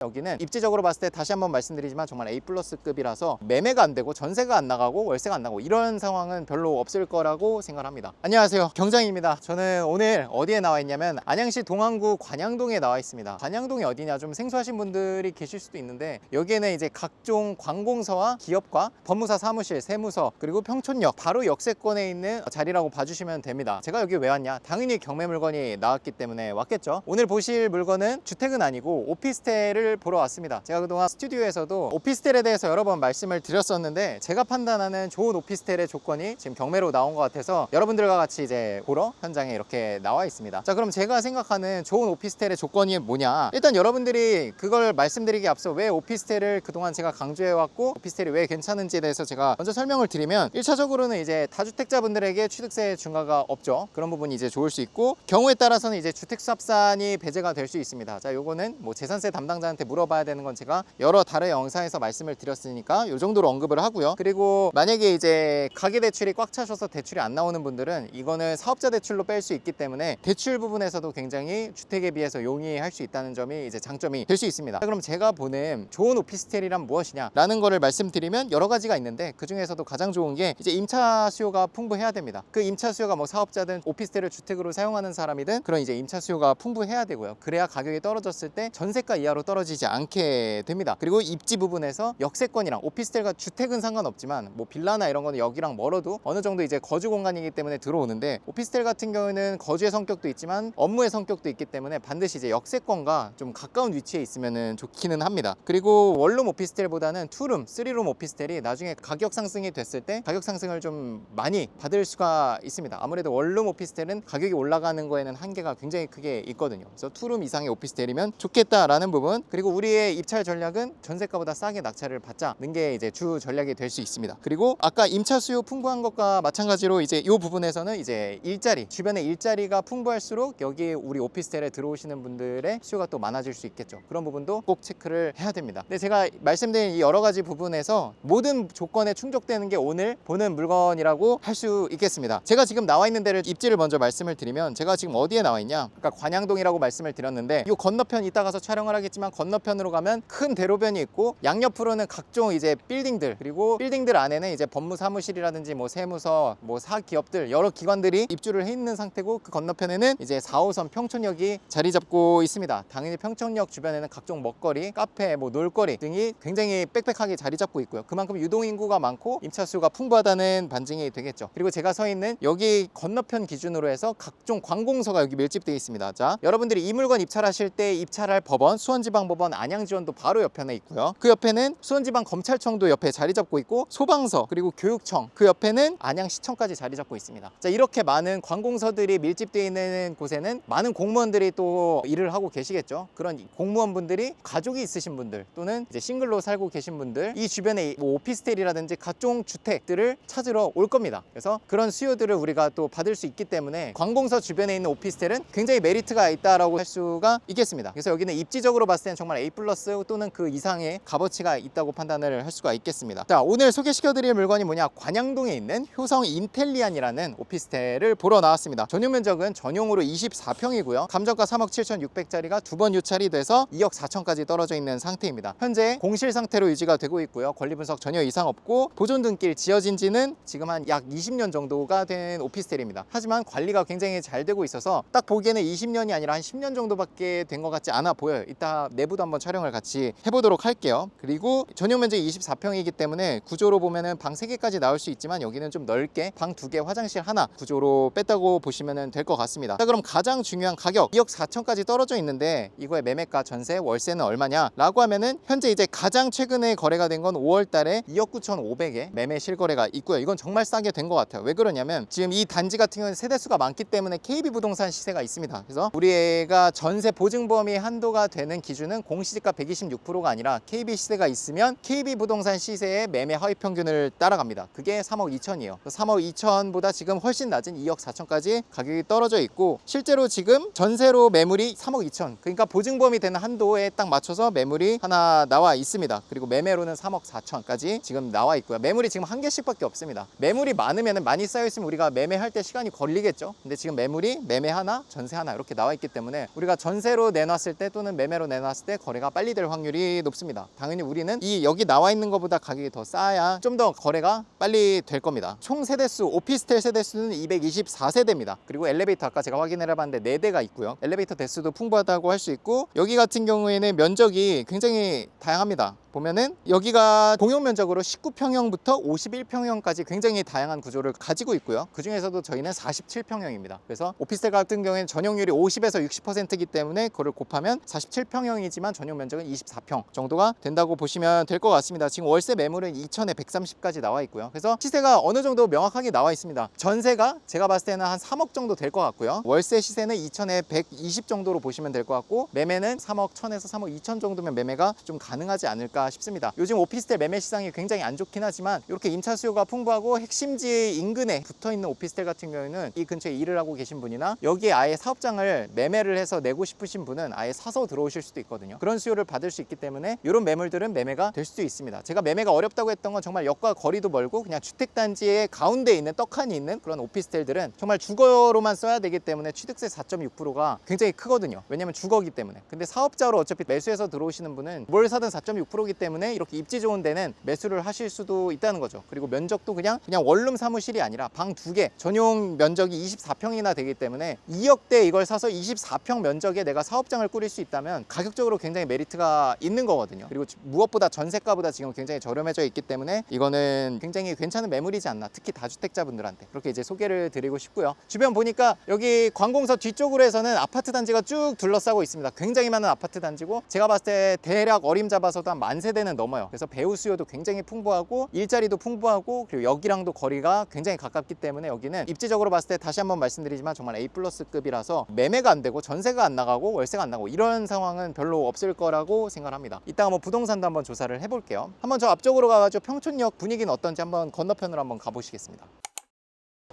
여기는 입지적으로 봤을 때 다시 한번 말씀드리지만 정말 A+급이라서 매매가 안 되고 전세가 안 나가고 월세가 안 나고 이런 상황은 별로 없을 거라고 생각합니다. 안녕하세요, 경장입니다. 저는 오늘 어디에 나와 있냐면 안양시 동안구 관양동에 나와 있습니다. 관양동이 어디냐 좀 생소하신 분들이 계실 수도 있는데, 여기에는 이제 각종 관공서와 기업과 법무사 사무실, 세무서, 그리고 평촌역 바로 역세권에 있는 자리라고 봐주시면 됩니다. 제가 여기 왜 왔냐? 당연히 경매 물건이 나왔기 때문에 왔겠죠. 오늘 보실 물건은 주택은 아니고 오피스텔을 보러 왔습니다. 제가 그동안 스튜디오에서도 오피스텔에 대해서 여러 번 말씀을 드렸었는데, 제가 판단하는 좋은 오피스텔의 조건이 지금 경매로 나온 것 같아서 여러분들과 같이 이제 보러 현장에 이렇게 나와 있습니다. 자, 그럼 제가 생각하는 좋은 오피스텔의 조건이 뭐냐? 일단 여러분들이 그걸 말씀드리기 앞서 왜 오피스텔을 그동안 제가 강조해왔고 오피스텔이 왜 괜찮은지에 대해서 제가 먼저 설명을 드리면, 1차적으로는 이제 다주택자분들에게 취득세 중과가 없죠. 그런 부분이 이제 좋을 수 있고, 경우에 따라서는 이제 주택수합산이 배제가 될 수 있습니다. 자, 요거는 뭐 재산세 담당자한테 물어봐야 되는 건 제가 여러 다른 영상에서 말씀을 드렸으니까 요 정도로 언급을 하고요. 그리고 만약에 이제 가계대출이 꽉 차셔서 대출이 안 나오는 분들은 이거는 사업자 대출로 뺄 수 있기 때문에 대출 부분에서도 굉장히 주택에 비해서 용이할 수 있다는 점이 이제 장점이 될 수 있습니다. 자, 그럼 제가 보는 좋은 오피스텔이란 무엇이냐 라는 거를 말씀드리면 여러 가지가 있는데, 그 중에서도 가장 좋은 게 이제 임차 수요가 풍부해야 됩니다. 그 임차 수요가 뭐 사업자든 오피스텔을 주택으로 사용하는 사람이든 그런 이제 임차 수요가 풍부해야 되고요. 그래야 가격이 떨어졌을 때 전세가 이하로 떨어지지 않게 됩니다. 그리고 입지 부분에서 역세권이랑 오피스텔과 주택은 상관없지만 뭐 빌라나 이런 거는 여기랑 멀어도 어느 정도 이제 거주 공간이기 때문에 들어오는데, 오피스텔 같은 경우에는 거주의 성격도 있지만 업무의 성격도 있기 때문에 반드시 이제 역세권과 좀 가까운 위치에 있으면 좋기는 합니다. 그리고 원룸 오피스텔보다는 투룸, 쓰리룸 오피스텔이 나중에 가격 상승이 됐을 때 가격 상승을 좀 많이 받을 수가 있습니다. 아무래도 원룸 오피스텔은 가격이 올라가는 거에는 한계가 굉장히 크게 있거든요. 그래서 투룸 이상의 오피스텔이면 좋겠다라는 부분, 그리고 우리의 입찰 전략은 전세가보다 싸게 낙찰을 받자는 게 이제 주 전략이 될 수 있습니다. 그리고 아까 임차 수요 풍부한 것과 마찬가지로 이제 이 부분에서는 이제 일자리, 주변에 일자리가 풍부할수록 여기 우리 오피스텔에 들어오시는 분들의 수요가 또 많아질 수 있겠죠. 그런 부분도 꼭 체크를 해야 됩니다. 근데 제가 말씀드린 이 여러 가지 부분에서 모든 조건에 충족되는 게 오늘 보는 물건이라고 할 수 있겠습니다. 제가 지금 나와 있는 데를 입지를 먼저 말씀을 드리면, 제가 지금 어디에 나와 있냐? 아까 관양동이라고 말씀을 드렸는데, 이 건너편 이따 가서 촬영을 하겠지만 건너편으로 가면 큰 대로변이 있고, 양옆으로는 각종 이제 빌딩들, 그리고 빌딩들 안에는 이제 법무사무실이라든지 뭐 세무서, 뭐 사기업들 여러 기관들이 입주를 해 있는 상태고, 그 건너편에는 이제 4호선 평촌역이 자리 잡고 있습니다. 당연히 평촌역 주변에는 각종 먹거리, 카페, 뭐 놀거리 등이 굉장히 빽빽하게 자리 잡고 있고요. 그만큼 유동인구가 많고 임차 수요가 풍부하다는 반증이 되겠죠. 그리고 제가 서 있는 여기 건너편 기준으로 해서 각종 관공서가 여기 밀집되어 있습니다. 자, 여러분들이 이 물건 입찰하실 때 입찰할 법원, 수원지방법원 안양지원도 바로 옆에 있고요. 그 옆에는 수원지방검찰청도 옆에 자리 잡고 있고, 소방서, 그리고 교육청, 그 옆에는 안양시청까지 자리 잡고 있습니다. 자, 이렇게 많은 관공서들이 밀집되어 있는 곳에는 많은 공무원들이 또 일을 하고 계시겠죠. 그런 공무원분들이 가족이 있으신 분들 또는 이제 싱글로 살고 계신 분들, 이 주변에 뭐 오피스텔이라든지 각종 주택들을 찾으러 올 겁니다. 그래서 그런 수요들을 우리가 또 받을 수 있기 때문에 관공서 주변에 있는 오피스텔은 굉장히 메리트가 있다라고 할 수가 있겠습니다. 그래서 여기는 입지적으로 봤을 때는 정말 A+ 또는 그 이상의 값어치가 있다고 판단을 할 수가 있겠습니다. 자, 오늘 소개시켜드릴 물건이 뭐냐? 관양동에 있는 효성 인텔리안이라는 오피스텔을 보러 나왔습니다. 전용 면적은 전용으로 24평이고요. 감정가 3억 7,600짜리가 두 번 유찰이 돼서 2억 4천까지 떨어져 있는 상태입니다. 현재 공실 상태로 유지가 되고 있고요. 권리 분석 전혀 이상 없고, 보존 등길 지어진 지는 지금 한 약 20년 정도가 된 오피스텔입니다. 하지만 관리가 굉장히 잘 되고 있어서 딱 보기에는 20년이 아니라 한 10년 정도밖에 된 것 같지 않아 보여요. 이따 내부도 한번 촬영을 같이 해보도록 할게요. 그리고 전용 면적이 24평이기 때문에 구조로 보면은 방 3개까지 나올 수 있지만, 여기는 좀 넓게 방 2개, 화장실 하나 구조로 뺐다고 보시면 될 것 같습니다. 자, 그럼 가장 중요한 가격 2억 4천까지 떨어져 있는데, 이거의 매매가, 전세, 월세는 얼마냐 라고 하면은, 현재 이제 가장 최근에 거래가 된 건 5월 달에 2억 9,500에 매매 실거래가 있고요. 이건 정말 싸게 된 것 같아요. 왜 그러냐면, 지금 이 단지 같은 경우는 세대수가 많기 때문에 KB부동산 시세가 있습니다. 그래서 우리가 전세 보증 범위 한도가 되는 기준은 공시지가 126%가 아니라 KB 시세가 있으면 KB부동산 시세의 매매 하위 평균을 따라갑니다. 그게 3억 2천이에요. 3억 2천보다 지금 훨씬 낮은 2억 4천까지 가격이 떨어져 있고, 실제로 지금 전세로 매물이 3억 2천, 그러니까 보증 범위 되는 한도에 딱 맞춰서 매물이 하나 나와 있습니다. 그리고 매매로는 3억 4천까지 지금 나와 있고요. 매물이 지금 한 개씩밖에 없습니다. 매물이 많으면, 많이 쌓여 있으면 우리가 매매할 때 시간이 걸리겠죠. 근데 지금 매물이 매매 하나, 전세 하나 이렇게 나와 있기 때문에 우리가 전세로 내놨을 때 또는 매매로 내놨을 때 때 거래가 빨리 될 확률이 높습니다. 당연히 우리는 이 여기 나와 있는 것보다 가격이 더 싸야 좀 더 거래가 빨리 될 겁니다. 총 세대수, 오피스텔 세대수는 224세대입니다. 그리고 엘리베이터 아까 제가 확인을 해봤는데 4대가 있고요. 엘리베이터 대수도 풍부하다고 할 수 있고, 여기 같은 경우에는 면적이 굉장히 다양합니다. 보면은 여기가 공용 면적으로 19평형부터 51평형까지 굉장히 다양한 구조를 가지고 있고요. 그 중에서도 저희는 47평형입니다. 그래서 오피스텔 같은 경우에는 전용률이 50에서 60%이기 때문에 그걸 곱하면 47평형이지만 전용 면적은 24평 정도가 된다고 보시면 될 것 같습니다. 지금 월세 매물은 2천에 130까지 나와 있고요. 그래서 시세가 어느 정도 명확하게 나와 있습니다. 전세가 제가 봤을 때는 한 3억 정도 될 것 같고요. 월세 시세는 2천에 120 정도로 보시면 될 것 같고, 매매는 3억 1천에서 3억 2천 정도면 매매가 좀 가능하지 않을까 싶습니다. 요즘 오피스텔 매매 시장이 굉장히 안 좋긴 하지만 이렇게 임차 수요가 풍부하고 핵심지 인근에 붙어있는 오피스텔 같은 경우에는 이 근처에 일을 하고 계신 분이나 여기에 아예 사업장을 매매를 해서 내고 싶으신 분은 아예 사서 들어오실 수도 있거든요. 그런 수요를 받을 수 있기 때문에 이런 매물들은 매매가 될 수도 있습니다. 제가 매매가 어렵다고 했던 건 정말 역과 거리도 멀고 그냥 주택단지의 가운데에 있는 떡하니 있는 그런 오피스텔들은 정말 주거로만 써야 되기 때문에 취득세 4.6%가 굉장히 크거든요. 왜냐면 주거기 때문에. 근데 사업자로 어차피 매수해서 들어오시는 분은 뭘 사든 4.6%기 때문에 이렇게 입지 좋은 데는 매수를 하실 수도 있다는 거죠. 그리고 면적도 그냥 원룸 사무실이 아니라 방 2개, 전용 면적이 24평이나 되기 때문에 2억대 이걸 사서 24평 면적에 내가 사업장을 꾸릴 수 있다면 가격적으로 굉장히 메리트가 있는 거거든요. 그리고 무엇보다 전세가보다 지금 굉장히 저렴해져 있기 때문에 이거는 굉장히 괜찮은 매물이지 않나, 특히 다주택자분들한테 그렇게 이제 소개를 드리고 싶고요. 주변 보니까 여기 관공서 뒤쪽으로 해서는 아파트 단지가 쭉 둘러싸고 있습니다. 굉장히 많은 아파트 단지고, 제가 봤을 때 대략 어림잡아서도 한 10,000세대는 넘어요. 그래서 배우 수요도 굉장히 풍부하고 일자리도 풍부하고, 그리고 여기랑도 거리가 굉장히 가깝기 때문에 여기는 입지적으로 봤을 때 다시 한번 말씀드리지만 정말 A+급이라서 매매가 안 되고 전세가 안 나가고 월세가 안 나고 이런 상황은 별로 없을 거라고 생각합니다. 이따가 뭐 부동산도 한번 조사를 해볼게요. 한번 저 앞쪽으로 가가지고 평촌역 분위기는 어떤지 한번 건너편으로 한번 가보시겠습니다.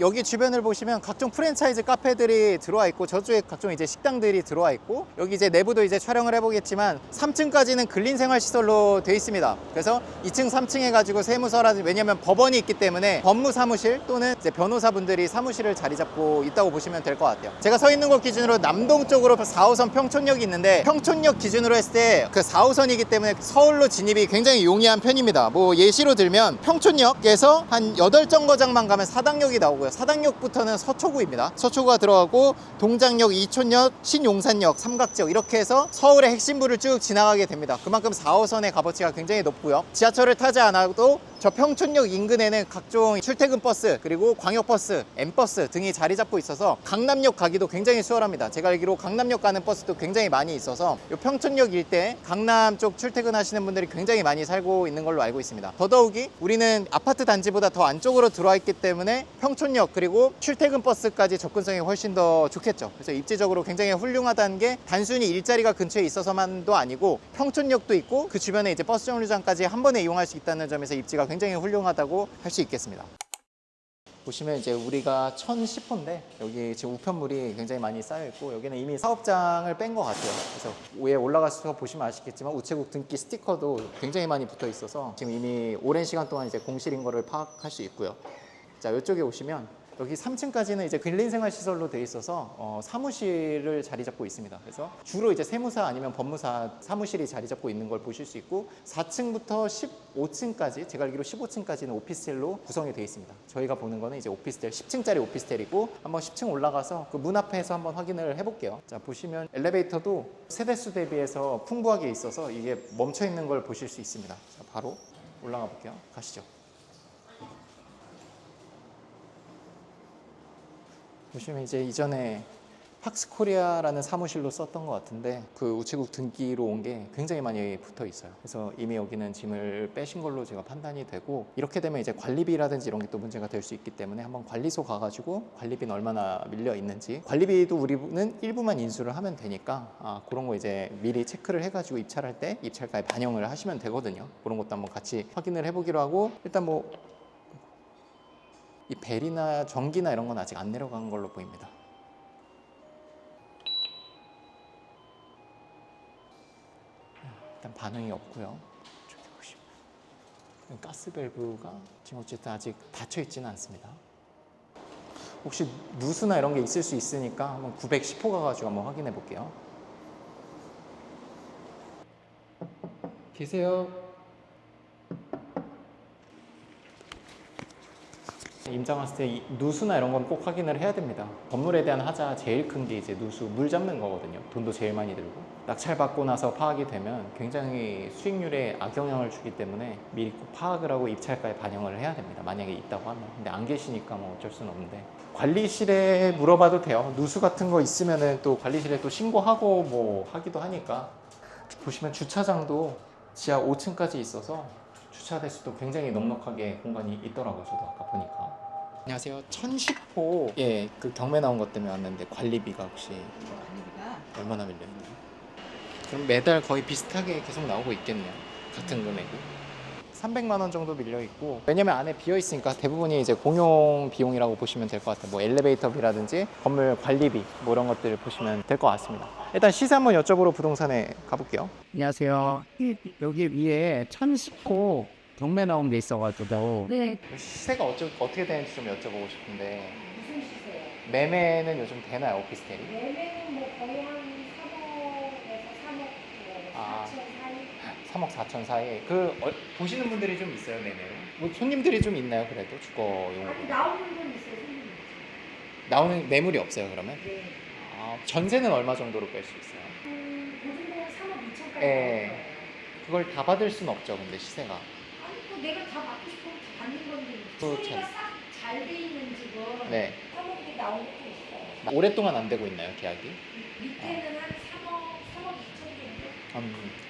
여기 주변을 보시면 각종 프랜차이즈 카페들이 들어와 있고, 저쪽에 각종 이제 식당들이 들어와 있고, 여기 이제 내부도 이제 촬영을 해보겠지만 3층까지는 근린생활시설로 되어 있습니다. 그래서 2층, 3층 해가지고 세무서라든지, 왜냐면 법원이 있기 때문에 법무사무실 또는 이제 변호사분들이 사무실을 자리 잡고 있다고 보시면 될 것 같아요. 제가 서 있는 곳 기준으로 남동 쪽으로 4호선 평촌역이 있는데, 평촌역 기준으로 했을 때 그 4호선이기 때문에 서울로 진입이 굉장히 용이한 편입니다. 뭐 예시로 들면 평촌역에서 한 8정거장만 가면 사당역이 나오고, 사당역부터는 서초구입니다. 서초구가 들어가고 동작역, 이촌역, 신용산역, 삼각지역 이렇게 해서 서울의 핵심부를 쭉 지나가게 됩니다. 그만큼 4호선의 값어치가 굉장히 높고요. 지하철을 타지 않아도 저 평촌역 인근에는 각종 출퇴근 버스, 그리고 광역버스, M버스 등이 자리 잡고 있어서 강남역 가기도 굉장히 수월합니다. 제가 알기로 강남역 가는 버스도 굉장히 많이 있어서 이 평촌역 일대 강남 쪽 출퇴근하시는 분들이 굉장히 많이 살고 있는 걸로 알고 있습니다. 더더욱이 우리는 아파트 단지보다 더 안쪽으로 들어와 있기 때문에 평촌역 그리고 출퇴근 버스까지 접근성이 훨씬 더 좋겠죠. 그래서 입지적으로 굉장히 훌륭하다는 게 단순히 일자리가 근처에 있어서만도 아니고 평촌역도 있고 그 주변에 이제 버스 정류장까지 한 번에 이용할 수 있다는 점에서 입지가 굉장히 훌륭하다고 할 수 있겠습니다. 보시면 이제 우리가 1010호인데 여기 지금 우편물이 굉장히 많이 쌓여 있고, 여기는 이미 사업장을 뺀 것 같아요. 그래서 위에 올라가서 보시면 아시겠지만 우체국 등기 스티커도 굉장히 많이 붙어 있어서 지금 이미 오랜 시간 동안 이제 공실인 거를 파악할 수 있고요. 자, 이쪽에 오시면 여기 3층까지는 이제 근린생활시설로 되어 있어서 사무실을 자리 잡고 있습니다. 그래서 주로 이제 세무사 아니면 법무사 사무실이 자리 잡고 있는 걸 보실 수 있고, 4층부터 15층까지, 제가 알기로 15층까지는 오피스텔로 구성이 되어 있습니다. 저희가 보는 거는 이제 오피스텔, 10층짜리 오피스텔이고, 한번 10층 올라가서 그 문 앞에서 한번 확인을 해볼게요. 자, 보시면 엘리베이터도 세대수 대비해서 풍부하게 있어서 이게 멈춰 있는 걸 보실 수 있습니다. 자, 바로 올라가 볼게요. 가시죠. 보시면 이제 이전에 팍스코리아라는 사무실로 썼던 것 같은데 그 우체국 등기로 온 게 굉장히 많이 붙어 있어요. 그래서 이미 여기는 짐을 빼신 걸로 제가 판단이 되고, 이렇게 되면 이제 관리비라든지 이런 게 또 문제가 될 수 있기 때문에 한번 관리소 가가지고 관리비는 얼마나 밀려 있는지, 관리비도 우리는 일부만 인수를 하면 되니까 그런 거 이제 미리 체크를 해가지고 입찰할 때 입찰가에 반영을 하시면 되거든요. 그런 것도 한번 같이 확인을 해보기로 하고, 일단 뭐 이 벨이나 전기나 이런 건 아직 안 내려간 걸로 보입니다. 일단 반응이 없고요. 저기 보시면 가스 밸브가 지금 어쨌든 아직 닫혀 있지는 않습니다. 혹시 누수나 이런 게 있을 수 있으니까 한번 910호 가가지고 한번 확인해 볼게요. 계세요. 임장 왔을 때 누수나 이런 건 꼭 확인을 해야 됩니다. 건물에 대한 하자 제일 큰 게 이제 누수, 물 잡는 거거든요. 돈도 제일 많이 들고. 낙찰 받고 나서 파악이 되면 굉장히 수익률에 악영향을 주기 때문에 미리 꼭 파악을 하고 입찰가에 반영을 해야 됩니다. 만약에 있다고 하면. 근데 안 계시니까 뭐 어쩔 수는 없는데. 관리실에 물어봐도 돼요. 누수 같은 거 있으면은 또 관리실에 또 신고하고 뭐 하기도 하니까. 보시면 주차장도 지하 5층까지 있어서 주차될 수도 굉장히 넉넉하게 공간이 있더라고요. 저도 아까 보니까. 안녕하세요. 1010호 그 경매 나온 것 때문에 왔는데 관리비가 혹시 관리비가 얼마나 밀려있나요? 그럼 매달 거의 비슷하게 계속 나오고 있겠네요. 같은 금액이 300만 원 정도 밀려 있고, 왜냐면 안에 비어 있으니까 대부분이 이제 공용 비용이라고 보시면 될 것 같아요. 뭐 엘리베이터비라든지 건물 관리비 뭐 이런 것들을 보시면 될 것 같습니다. 일단 시세 한번 여쭤보러 부동산에 가볼게요. 안녕하세요. 여기 위에 1010호 경매 나온 게 있어가지고. 네. 시세가 어떻게 되는지 좀 여쭤보고 싶은데. 무슨 시세요? 매매는 요즘 되나요, 오피스텔이? 매매는 뭐 거의 한 3억에서 3억 뭐 아. 4천 사이? 3억 4천 사이. 보시는 분들이 좀 있어요, 매매로? 뭐 손님들이 좀 있나요, 그래도 주거용? 아니 나오는 건 있어요, 손님. 나오는 매물이 없어요, 그러면? 네. 아, 전세는 얼마 정도로 뺄 수 있어요? 보증금은 3억 2천까지 예. 나와요. 그걸 다 받을 수는 없죠, 근데 시세가. 아니 뭐 내가 다 받고 싶으면 다 받는 건데 그렇죠. 처리가 싹 잘 돼 있는 집은 네. 3억이 나온 것도 있어요. 오랫동안 안 되고 있나요, 계약이? 밑에는 한 3억 2천 정도?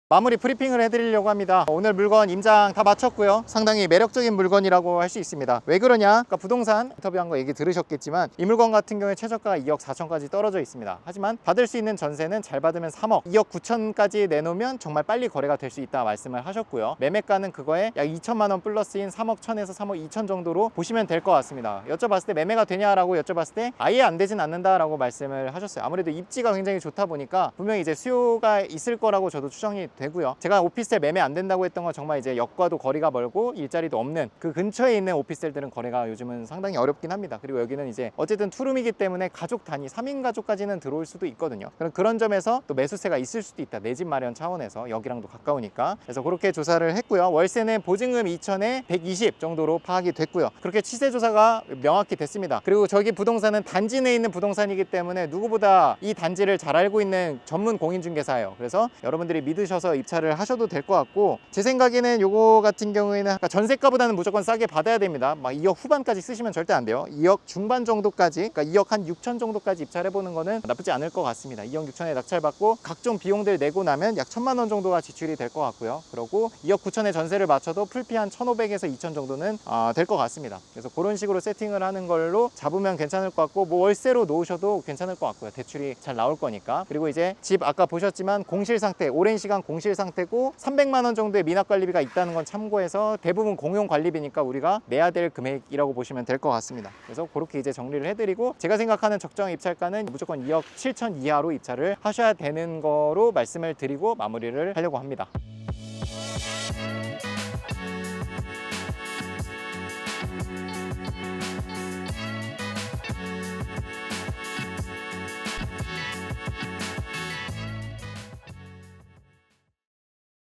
마무리 브리핑을 해드리려고 합니다. 오늘 물건 임장 다 마쳤고요. 상당히 매력적인 물건이라고 할 수 있습니다. 왜 그러냐? 아까 부동산 인터뷰한 거 얘기 들으셨겠지만 이 물건 같은 경우에 최저가가 2억 4천까지 떨어져 있습니다. 하지만 받을 수 있는 전세는 잘 받으면 3억, 2억 9천까지 내놓으면 정말 빨리 거래가 될 수 있다 말씀을 하셨고요. 매매가는 그거에 약 2천만 원 플러스인 3억 1천에서 3억 2천 정도로 보시면 될 것 같습니다. 여쭤봤을 때 매매가 되냐라고 여쭤봤을 때 아예 안 되진 않는다라고 말씀을 하셨어요. 아무래도 입지가 굉장히 좋다 보니까 분명히 이제 수요가 있을 거라고 저도 추정이 되고요. 제가 오피스텔 매매 안 된다고 했던 건 정말 이제 역과도 거리가 멀고 일자리도 없는 그 근처에 있는 오피스텔들은 거래가 요즘은 상당히 어렵긴 합니다. 그리고 여기는 이제 어쨌든 투룸이기 때문에 가족 단위 3인 가족까지는 들어올 수도 있거든요. 그런 점에서 또 매수세가 있을 수도 있다. 내 집 마련 차원에서 여기랑도 가까우니까. 그래서 그렇게 조사를 했고요. 월세는 보증금 2천에 120 정도로 파악이 됐고요. 그렇게 시세 조사가 명확히 됐습니다. 그리고 저기 부동산은 단지 내에 있는 부동산이기 때문에 누구보다 이 단지를 잘 알고 있는 전문 공인중개사예요. 그래서 여러분들이 믿으셔서 입찰을 하셔도 될 것 같고, 제 생각에는 요거 같은 경우에는 전세가보다는 무조건 싸게 받아야 됩니다. 막 2억 후반까지 쓰시면 절대 안 돼요. 2억 중반 정도까지, 그러니까 2억 한 6천 정도까지 입찰해보는 거는 나쁘지 않을 것 같습니다. 2억 6천에 낙찰받고 각종 비용들 내고 나면 약 1천만 원 정도가 지출이 될 것 같고요. 그리고 2억 9천에 전세를 맞춰도 풀피 한 1,500에서 2천 정도는 될 것 같습니다. 그래서 그런 식으로 세팅을 하는 걸로 잡으면 괜찮을 것 같고, 뭐 월세로 놓으셔도 괜찮을 것 같고요. 대출이 잘 나올 거니까. 그리고 이제 집 아까 보셨지만 공실 상태, 오랜 시간 공실 상태고 300만 원 정도의 미납 관리비가 있다는 건 참고해서 대부분 공용 관리비니까 우리가 내야 될 금액이라고 보시면 될 것 같습니다. 그래서 그렇게 이제 정리를 해드리고, 제가 생각하는 적정 입찰가는 무조건 2억 7천 이하로 입찰을 하셔야 되는 거로 말씀을 드리고 마무리를 하려고 합니다.